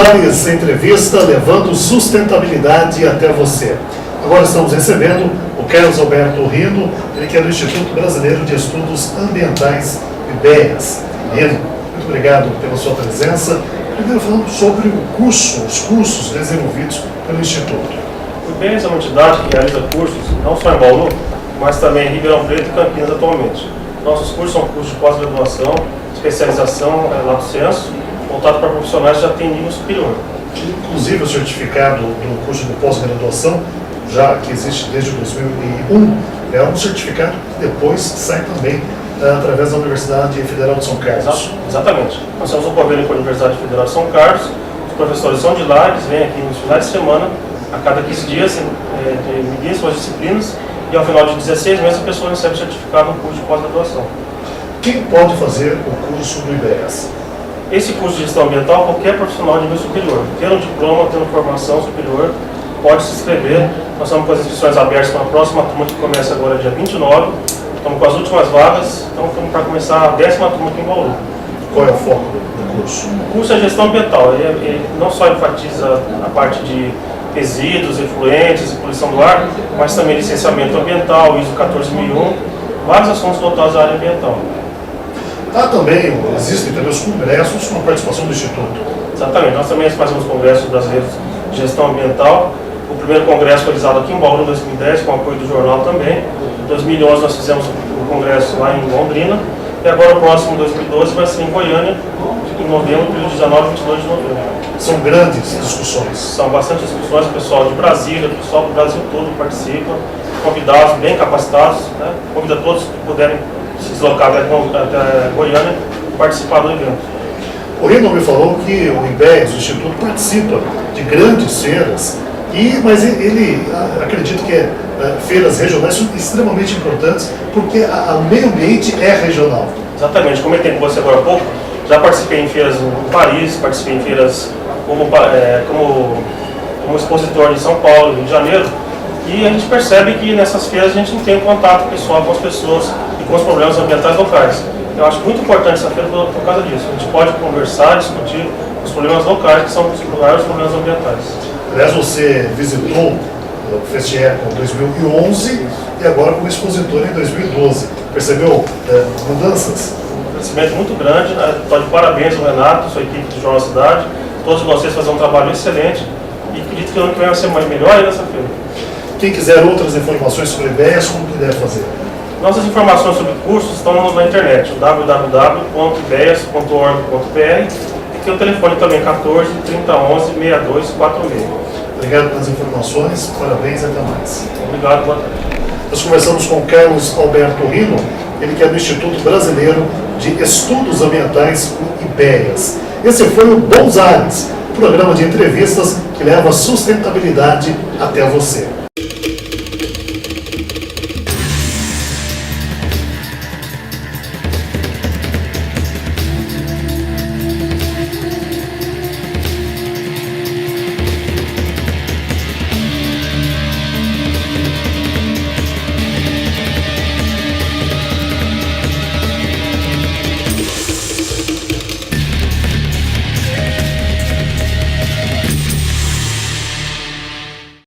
Melhores entrevista levando sustentabilidade até você. Agora estamos recebendo o Carlos Alberto Rino, ele que é do Instituto Brasileiro de Estudos Ambientais, IBEAS. Rino, muito obrigado pela sua presença. Primeiro falando sobre o curso, os cursos desenvolvidos pelo Instituto. O IBEAS é uma entidade que realiza cursos, não só em Bauru, mas também em Ribeirão Preto e Campinas atualmente. Nossos cursos são cursos de pós-graduação, especialização, lato sensu, voltado para profissionais que já têm nível superior. Inclusive o certificado do curso de pós-graduação, já que existe desde 2001, é um certificado que depois sai também através da Universidade Federal de São Carlos. Exatamente. Nós temos um convênio com a Universidade Federal de São Carlos, os professores são de lá, eles vêm aqui nos finais de semana, a cada 15 dias, medir suas disciplinas, e ao final de 16 meses a pessoa recebe certificado no curso de pós-graduação. Quem pode fazer o curso do IBEAS? Esse curso de gestão ambiental, qualquer profissional de nível superior, tendo diploma, tendo formação superior, pode se inscrever. Nós estamos com as inscrições abertas para a próxima turma que começa agora dia 29. Estamos com as últimas vagas, então estamos para começar a 10ª turma aqui em Bauru. Qual é o foco do curso? O curso é gestão ambiental. Ele não só enfatiza a parte de resíduos, efluentes e poluição do ar, mas também licenciamento ambiental, ISO 14001, vários assuntos voltados à área ambiental. Existem também os congressos com a participação do Instituto. Exatamente, nós também fazemos congressos brasileiros de gestão ambiental. O primeiro congresso foi realizado aqui em Bauru em 2010, com o apoio do jornal também. Em 2011 nós fizemos o congresso lá em Londrina. E agora o próximo, 2012, vai ser em Goiânia, em novembro, período 19 e 22 de novembro. São grandes discussões. São bastante discussões, o pessoal de Brasília, o pessoal do Brasil todo participa, convidados bem capacitados, né? Convido a todos que puderem se deslocar até Goiânia e participar do evento. O Rino me falou que o IBEAS, o Instituto, participa de grandes feiras, mas ele acredita que feiras regionais são extremamente importantes, porque o meio ambiente é regional. Exatamente, comentei com você agora há pouco, já participei em feiras em Paris, participei em feiras como expositor em São Paulo, Rio de Janeiro, e a gente percebe que nessas feiras a gente não tem um contato pessoal com as pessoas e com os problemas ambientais locais. Eu acho muito importante essa feira por causa disso. A gente pode conversar, discutir os problemas locais, que são os maiores problemas ambientais. Aliás, você visitou o FESTIECO em 2011 e agora como expositor em 2012. Percebeu mudanças? Um crescimento muito grande. Estou de parabéns ao Renato, sua equipe do Jornal Cidade. Todos vocês fazem um trabalho excelente e acredito que o ano que vem vai ser mais melhor ainda essa feira. Quem quiser outras informações sobre IBEAS, como que deve fazer? Nossas informações sobre cursos estão na internet, www.ibeas.org.br, e tem o telefone também, 14 3011 6246. Obrigado pelas informações, parabéns e até mais. Obrigado, boa tarde. Nós conversamos com Carlos Alberto Rino, ele que é do Instituto Brasileiro de Estudos Ambientais, o IBEAS. Esse foi o Bons Ares, programa de entrevistas que leva a sustentabilidade até você.